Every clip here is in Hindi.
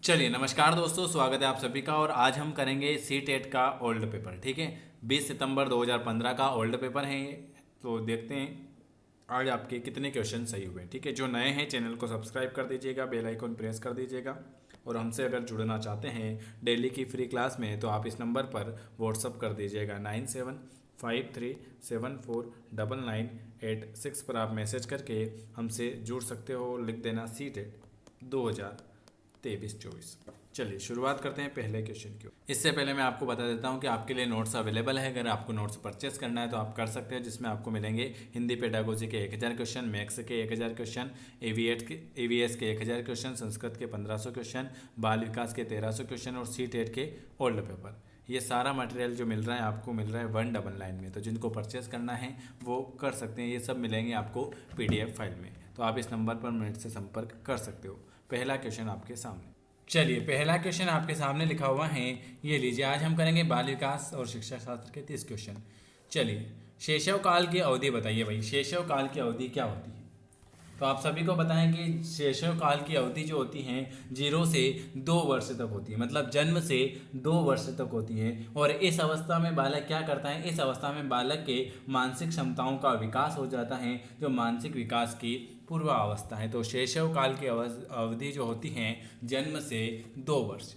चलिए नमस्कार दोस्तों, स्वागत है आप सभी का। और आज हम करेंगे सी टेट का ओल्ड पेपर। ठीक है, 20 सितंबर 2015 का ओल्ड पेपर है ये। तो देखते हैं आज आपके कितने क्वेश्चन सही हुए। ठीक है, जो नए हैं चैनल को सब्सक्राइब कर दीजिएगा, बेल आइकन प्रेस कर दीजिएगा। और हमसे अगर जुड़ना चाहते हैं डेली की फ्री क्लास में तो आप इस नंबर पर व्हाट्सअप कर दीजिएगा 9753749986 पर आप मैसेज करके हमसे जुड़ सकते हो। लिख देना सी टेट 2023-24। चलिए शुरुआत करते हैं पहले क्वेश्चन की। इससे पहले मैं आपको बता देता हूं कि आपके लिए नोट्स अवेलेबल है। अगर आपको नोट्स परचेस करना है तो आप कर सकते हैं, जिसमें आपको मिलेंगे हिंदी पेडागोजी के 1000 क्वेश्चन, मैथ्स के 1000 क्वेश्चन, एवीएस के 1000 क्वेश्चन, संस्कृत के 1500 क्वेश्चन, बाल विकास के 1300 क्वेश्चन और सी टेट के ओल्ड पेपर। ये सारा मटेरियल जो मिल रहा है आपको मिल रहा है 199 में। तो जिनको परचेस करना है वो कर सकते हैं। ये सब मिलेंगे आपको पीडीएफ फाइल में। तो आप इस नंबर पर मेरे से संपर्क कर सकते हो। पहला क्वेश्चन आपके सामने। चलिए पहला क्वेश्चन आपके सामने लिखा हुआ है, ये लीजिए। आज हम करेंगे बाल विकास और शिक्षा शास्त्र के 30 क्वेश्चन। चलिए, शैशव काल की अवधि बताइए भाई। शैशव काल की अवधि क्या होती है? तो आप सभी को बताएं कि शैशव काल की अवधि जो होती है 0 से 2 वर्ष तक होती है, मतलब जन्म से 2 वर्ष तक होती है। और इस अवस्था में बालक क्या करता है? इस अवस्था में बालक के मानसिक क्षमताओं का विकास हो जाता है, जो मानसिक विकास की पूर्वावस्था है। तो शैशव काल की अवधि जो होती है जन्म से 2 वर्ष।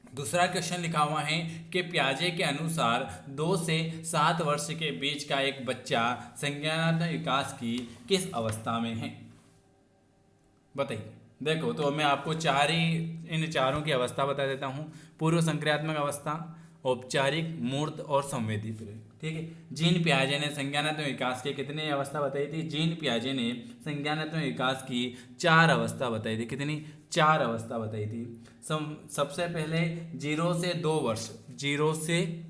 दूसरा क्वेश्चन लिखा हुआ है कि पियाजे के अनुसार 2 से 7 वर्ष के बीच का एक बच्चा संज्ञानात्मक विकास की किस अवस्था में है? बताइए। देखो, तो मैं आपको इन चारों की अवस्था बता देता हूँ। पूर्व संक्रियात्मक अवस्था, औपचारिक, मूर्त और संवेदी प्रयोग। ठीक है, जीन पियाजे ने संज्ञानात्मक विकास के कितने अवस्था बताई थी? जीन पियाजे ने संज्ञानात्मक विकास की 4 अवस्था बताई थी। कितनी? 4 अवस्था बताई थी। सबसे पहले 0 से 2 वर्ष, 0 से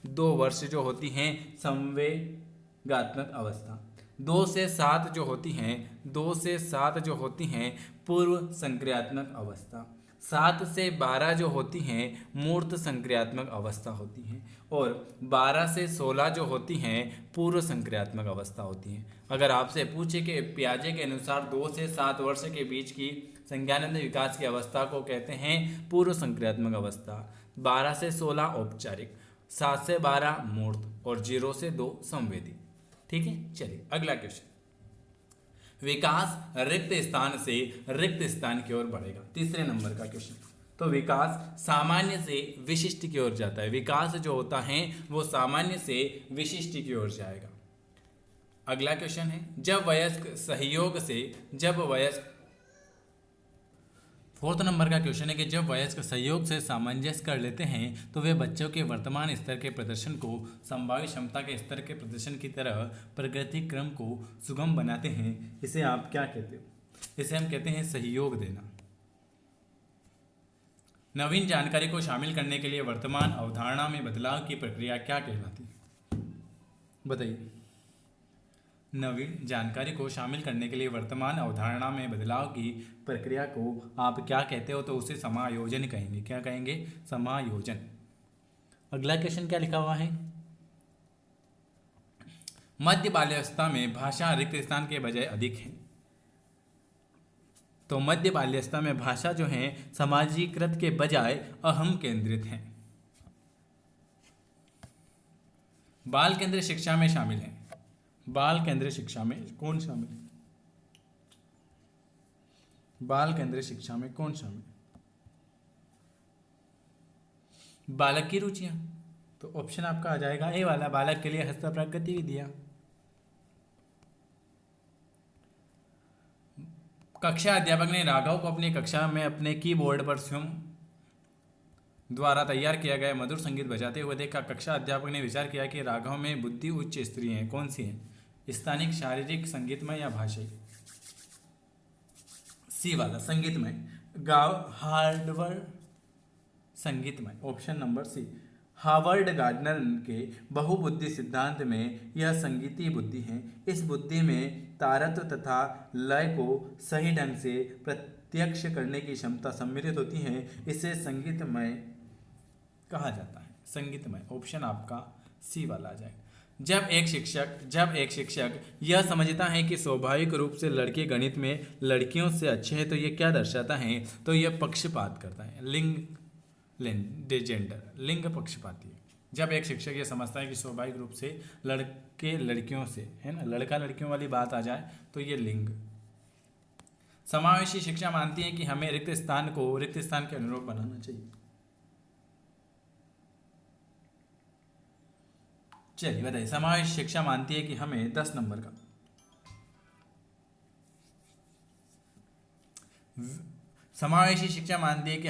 2 वर्ष जो होती हैं संवेगात्मक अवस्था। 2 से 7 जो होती हैं, 2 से 7 जो होती हैं पूर्व संक्रियात्मक अवस्था। 7 से 12 जो होती हैं मूर्त संक्रियात्मक अवस्था होती हैं। और 12 से 16 जो होती हैं पूर्व संक्रियात्मक अवस्था होती हैं। अगर आपसे पूछे कि पियाजे के अनुसार 2 से 7 वर्ष के बीच की संज्ञानात्मक विकास की अवस्था को कहते हैं पूर्व संक्रियात्मक अवस्था, 12 से 16 औपचारिक, 7 से 12 मूर्त और 0 से 2 संवेदी। ठीक है, चलिए अगला क्वेश्चन। विकास रिक्त स्थान से रिक्त स्थान की ओर बढ़ेगा। तीसरे नंबर का क्वेश्चन। तो विकास सामान्य से विशिष्ट की ओर जाता है। विकास जो होता है वो सामान्य से विशिष्ट की ओर जाएगा। अगला क्वेश्चन है, जब वयस्क सहयोग से, फोर्थ नंबर का क्वेश्चन है कि जब वयस्क सहयोग से सामंजस्य कर लेते हैं तो वे बच्चों के वर्तमान स्तर के प्रदर्शन को संभावित क्षमता के स्तर के प्रदर्शन की तरह प्रगति क्रम को सुगम बनाते हैं। इसे आप क्या कहते हो? इसे हम कहते हैं सहयोग देना। नवीन जानकारी को शामिल करने के लिए वर्तमान अवधारणा में बदलाव की प्रक्रिया क्या कहलाती है? बताइए। नवीन जानकारी को शामिल करने के लिए वर्तमान अवधारणा में बदलाव की प्रक्रिया को आप क्या कहते हो? तो उसे समायोजन कहेंगे। क्या कहेंगे? समायोजन। अगला क्वेश्चन क्या लिखा हुआ है? मध्य बाल्यावस्था में भाषा रिक्त स्थान के बजाय अधिक है। तो मध्य बाल्यावस्था में भाषा जो है समाजीकृत के बजाय अहम केंद्रित है। बाल केंद्रित शिक्षा में शामिल है। बाल केंद्रित शिक्षा में कौन शामिल है? बाल केंद्रित शिक्षा में कौन शामिल है? बालक की रुचियां। तो ऑप्शन आपका आ जाएगा ए वाला, बालक के लिए हस्तप्रक गतिविधियां। कक्षा अध्यापक ने राघव को अपनी कक्षा में अपने कीबोर्ड पर स्वयं द्वारा तैयार किया गया मधुर संगीत बजाते हुए देखा। कक्षा अध्यापक ने विचार किया कि राघव में बुद्धि उच्च स्तरीय है। कौन सी है? स्थानिक, शारीरिक, संगीतमय या भाषाई? सी वाला संगीतमय। गाँव हार्डवर्ड संगीतमय। Option number C. Harvard Gardner के बहुबुद्धि सिद्धांत में यह संगीतीय बुद्धि है। इस बुद्धि में तारत्व तथा लय को सही ढंग से प्रत्यक्ष करने की क्षमता सम्मिलित होती है। इसे संगीतमय कहा जाता है। संगीतमय। ऑप्शन आपका सी वाला आ जाएगा। जब एक शिक्षक यह समझता है कि स्वाभाविक रूप से लड़के गणित में लड़कियों से अच्छे हैं तो ये क्या दर्शाता है, तो यह पक्षपात करता है, जेंडर, लिंग पक्षपाती है। जब एक शिक्षक ये समझता है कि स्वाभाविक रूप से लड़के लड़कियों से, है ना, लड़का लड़कियों वाली बात आ जाए तो ये लिंग। समावेशी शिक्षा मानती है कि हमें रिक्त स्थान के अनुरूप बनाना चाहिए। चलिए बताइए, समावेशी शिक्षा मानती है कि हमें 10 नंबर का समावेशी शिक्षा मानती है कि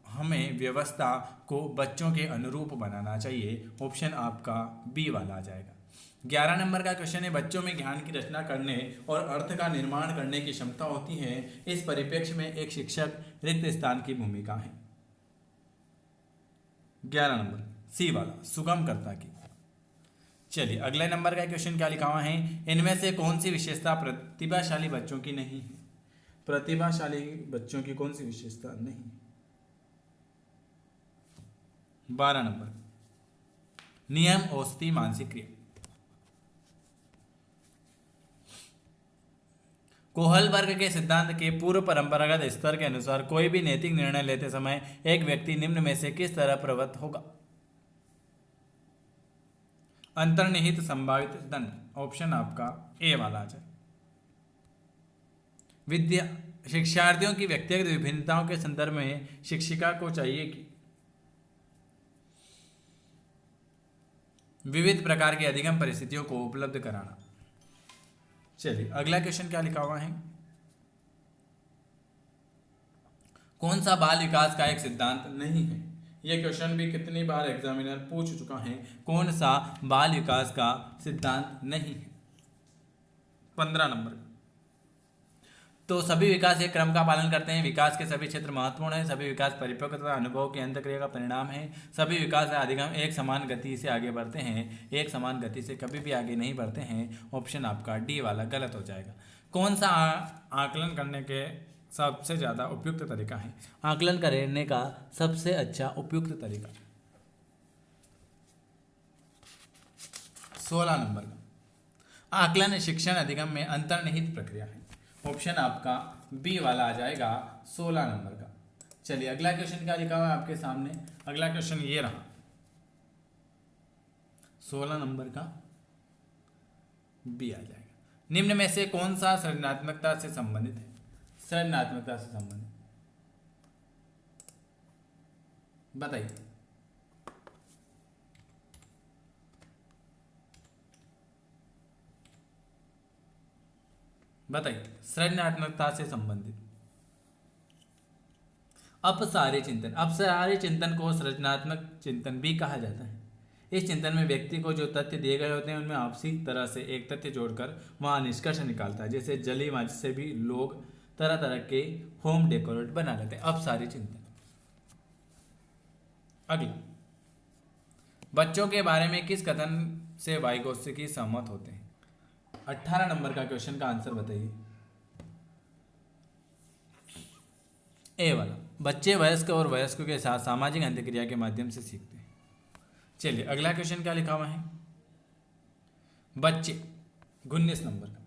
हमें व्यवस्था को बच्चों के अनुरूप बनाना चाहिए। ऑप्शन आपका बी वाला आ जाएगा। 11 नंबर का क्वेश्चन है, बच्चों में ज्ञान की रचना करने और अर्थ का निर्माण करने की क्षमता होती है, इस परिप्रेक्ष्य में एक शिक्षक रिक्त स्थान की भूमिका है। 11 नंबर सी वाला, सुगमकर्ता की। चलिए अगले नंबर का क्वेश्चन क्या लिखा हुआ है, इनमें से कौन सी विशेषता प्रतिभाशाली बच्चों की नहीं है? प्रतिभाशाली बच्चों की कौन सी विशेषता नहीं है? 12 नंबर, नियम औषधि मानसिक क्रिया। कोहलबर्ग के सिद्धांत के पूर्व परंपरागत स्तर के अनुसार कोई भी नैतिक निर्णय लेते समय एक व्यक्ति निम्न में से किस तरह प्रवृत्त होगा? अंतर्निहित संभावित दंड, ऑप्शन आपका ए वाला आ जाए। शिक्षार्थियों की व्यक्तिगत विभिन्नताओं के संदर्भ में शिक्षिका को चाहिए कि विविध प्रकार की अधिगम परिस्थितियों को उपलब्ध कराना। चलिए अगला क्वेश्चन क्या लिखा हुआ है, कौन सा बाल विकास का एक सिद्धांत नहीं है? यह क्वेश्चन भी कितनी बार एग्जामिनर पूछ चुका है, कौन सा बाल विकास का सिद्धांत नहीं है? 15 नंबर, तो सभी विकास एक क्रम का पालन करते हैं, विकास के सभी क्षेत्र महत्वपूर्ण हैं, सभी विकास परिपक्व तथा अनुभव की अंतक्रिया का परिणाम है, सभी विकास या अधिगम एक समान गति से आगे बढ़ते हैं, एक समान गति से कभी भी आगे नहीं बढ़ते हैं। ऑप्शन आपका डी वाला गलत हो जाएगा। कौन सा आकलन करने के सबसे ज़्यादा उपयुक्त तरीका है? आकलन करने का सबसे अच्छा उपयुक्त तरीका 16 नंबर का, आकलन शिक्षण अधिगम में अंतर्निहित प्रक्रिया है। ऑप्शन आपका बी वाला आ जाएगा 16 नंबर का। चलिए अगला क्वेश्चन क्या लिखा हुआ है आपके सामने, अगला क्वेश्चन ये रहा 16 नंबर का, बी आ जाएगा। निम्न में से कौन सा सृजनात्मकता से संबंधित है? सृजनात्मकता से संबंधित बताइए। बताइए सृजनात्मकता से संबंधित। अपसारी चिंतन को सृजनात्मक चिंतन भी कहा जाता है। इस चिंतन में व्यक्ति को जो तथ्य दिए गए होते हैं उनमें आपसी तरह से एक तथ्य जोड़कर वहां निष्कर्ष निकालता है। जैसे जली माचिस से भी लोग तरह तरह के होम डेकोरेट बना लेते हैं। अपसारी चिंतन। अगला, बच्चों के बारे में किस कथन से वाइगोत्स्की सहमत होते हैं? 18 नंबर का क्वेश्चन का आंसर बताइए। ए वाला, बच्चे वयस्क और वयस्कों के साथ सामाजिक अंतक्रिया के माध्यम से सीखते हैं। चलिए अगला क्वेश्चन क्या लिखा हुआ है, बच्चे 19 नंबर का,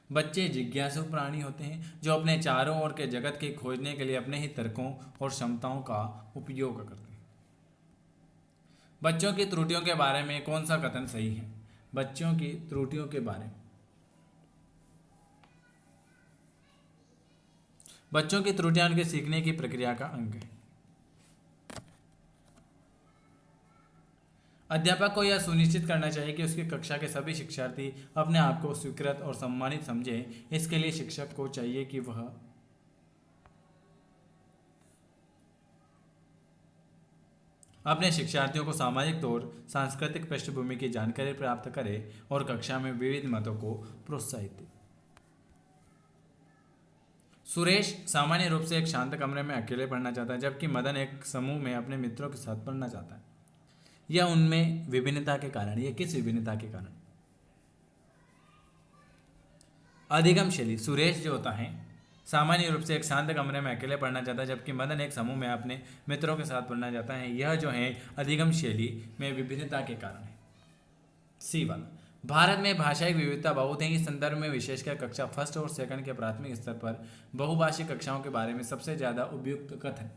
बच्चे जिज्ञासु प्राणी होते हैं जो अपने चारों ओर के जगत के खोजने के लिए अपने ही तर्कों और क्षमताओं का उपयोग करते हैं। बच्चों की त्रुटियों के बारे में कौन सा कथन सही है? बच्चों की त्रुटियों के बारे में, बच्चों की त्रुटियां उनके सीखने की प्रक्रिया का अंग है। अध्यापक को यह सुनिश्चित करना चाहिए कि उसकी कक्षा के सभी शिक्षार्थी अपने आप को स्वीकृत और सम्मानित समझें। इसके लिए शिक्षक को चाहिए कि वह अपने शिक्षार्थियों को सामाजिक तौर सांस्कृतिक पृष्ठभूमि की जानकारी प्राप्त करे और कक्षा में विविध मतों को प्रोत्साहित दे। सुरेश सामान्य रूप से एक शांत कमरे में अकेले पढ़ना चाहता है, जबकि मदन एक समूह में अपने मित्रों के साथ पढ़ना चाहता है। यह उनमें विभिन्नता के कारण, यह किस विभिन्नता के कारण? अधिगम शैली। सुरेश जो होता है सामान्य रूप से एक शांत कमरे में अकेले पढ़ना चाहता है, जबकि मदन एक समूह में अपने मित्रों के साथ पढ़ना चाहता है। यह जो है अधिगम शैली में विभिन्नता के कारण है। सी वाला, भारत में भाषाई विविधता बहुत है। इस संदर्भ में विशेषकर कक्षा फर्स्ट और सेकंड के प्राथमिक स्तर पर बहुभाषी कक्षाओं के बारे में सबसे ज्यादा उपयुक्त कथन।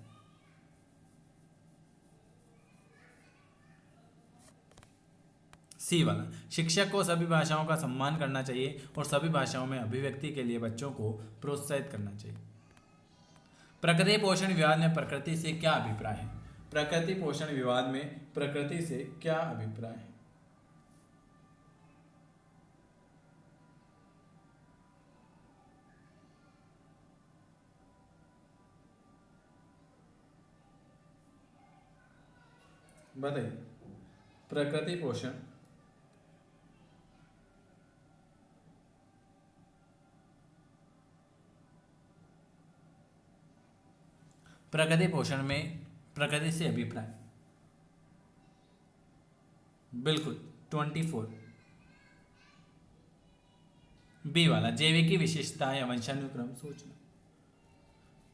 सी वाला, शिक्षक को सभी भाषाओं का सम्मान करना चाहिए और सभी भाषाओं में अभिव्यक्ति के लिए बच्चों को प्रोत्साहित करना चाहिए। प्रकृति पोषण विवाद में प्रकृति से क्या अभिप्राय है? प्रकृति पोषण विवाद में प्रकृति से क्या अभिप्राय है? बताइए। प्रकृति पोषण में प्रकृति से अभिप्राय, बिल्कुल 24। बी वाला, जैविकी विशेषताएं वंशानुक्रम सूचना।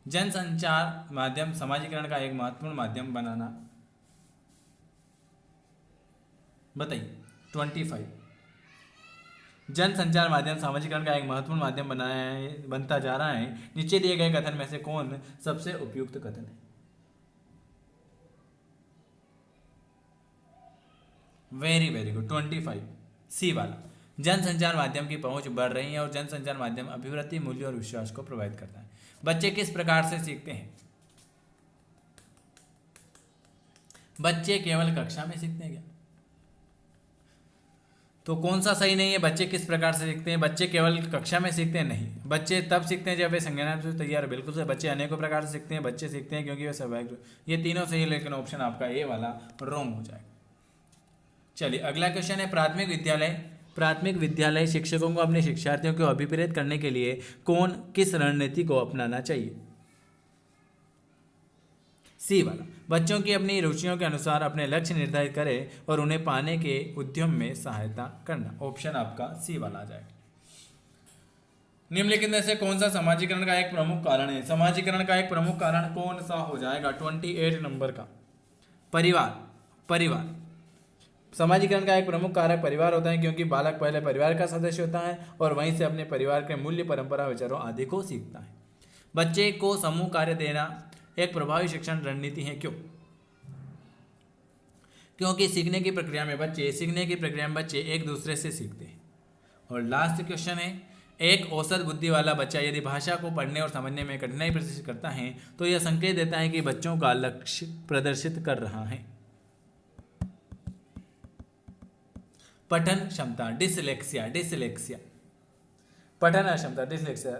जनसंचार माध्यम समाजीकरण का एक महत्वपूर्ण माध्यम बनाना। बताइए। 25, जनसंचार माध्यम सामाजिकरण का एक महत्वपूर्ण माध्यम बनता जा रहा है। नीचे दिए गए कथन में से कौन सबसे उपयुक्त कथन है? वेरी गुड 25, सी वाला, जनसंचार माध्यम की पहुंच बढ़ रही है और जनसंचार माध्यम अभिवृत्ति, मूल्य और विश्वास को प्रभावित करता है। बच्चे किस प्रकार से सीखते हैं? बच्चे केवल कक्षा में सीखते हैं क्या? तो कौन सा सही नहीं है? बच्चे किस प्रकार से सीखते हैं? बच्चे केवल कक्षा में सीखते हैं? नहीं, बच्चे तब सीखते हैं जब वे संज्ञान से तैयार है। बिल्कुल से, बच्चे अनेकों प्रकार से सीखते हैं। बच्चे सीखते हैं क्योंकि वे स्वाभाविक। ये तीनों सही, लेकिन ऑप्शन आपका ए वाला रॉन्ग हो जाएगा। चलिए अगला क्वेश्चन है, प्राथमिक विद्यालय शिक्षकों को अपने शिक्षार्थियों को अभिप्रेरित करने के लिए किस रणनीति को अपनाना चाहिए? सी वाला, बच्चों की अपनी रुचियों के अनुसार अपने लक्ष्य निर्धारित करें और उन्हें पाने के उद्यम में सहायता करना। ऑप्शन आपका सी वाला आ जाएगा। निम्नलिखित में से कौन सा समाजीकरण का एक प्रमुख कारण है? समाजीकरण का एक प्रमुख कारण कौन सा हो जाएगा? 28 नंबर का, परिवार। समाजीकरण का एक प्रमुख कारक परिवार होता है, क्योंकि बालक पहले परिवार का सदस्य होता है और वहीं से अपने परिवार के मूल्य, परंपरा, विचारों आदि को सीखता है। बच्चे को समूह कार्य देना एक प्रभावी शिक्षण रणनीति है। क्यों? क्योंकि सीखने की प्रक्रिया में बच्चे एक दूसरे से सीखते हैं। और लास्ट क्वेश्चन है, एक औसत बुद्धि वाला बच्चा यदि भाषा को पढ़ने और समझने में कठिनाई प्रदर्शित करता है तो यह संकेत देता है कि बच्चों का लक्ष्य प्रदर्शित कर रहा है। पठन क्षमता, डिसलेक्सिया, पठन अक्षमता, डिसलेक्सिया।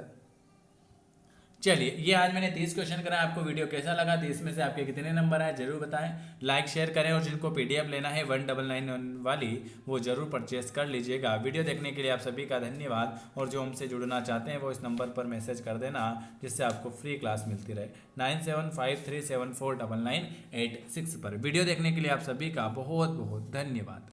चलिए, ये आज मैंने 30 क्वेश्चन कराए। आपको वीडियो कैसा लगा? 30 में से आपके कितने नंबर आए जरूर बताएं। लाइक शेयर करें और जिनको पीडीएफ लेना है 199 वाली, वो जरूर परचेस कर लीजिएगा। वीडियो देखने के लिए आप सभी का धन्यवाद। और जो हमसे जुड़ना चाहते हैं वो इस नंबर पर मैसेज कर देना, जिससे आपको फ्री क्लास मिलती रहे। 9753749986 पर। वीडियो देखने के लिए आप सभी का बहुत बहुत धन्यवाद।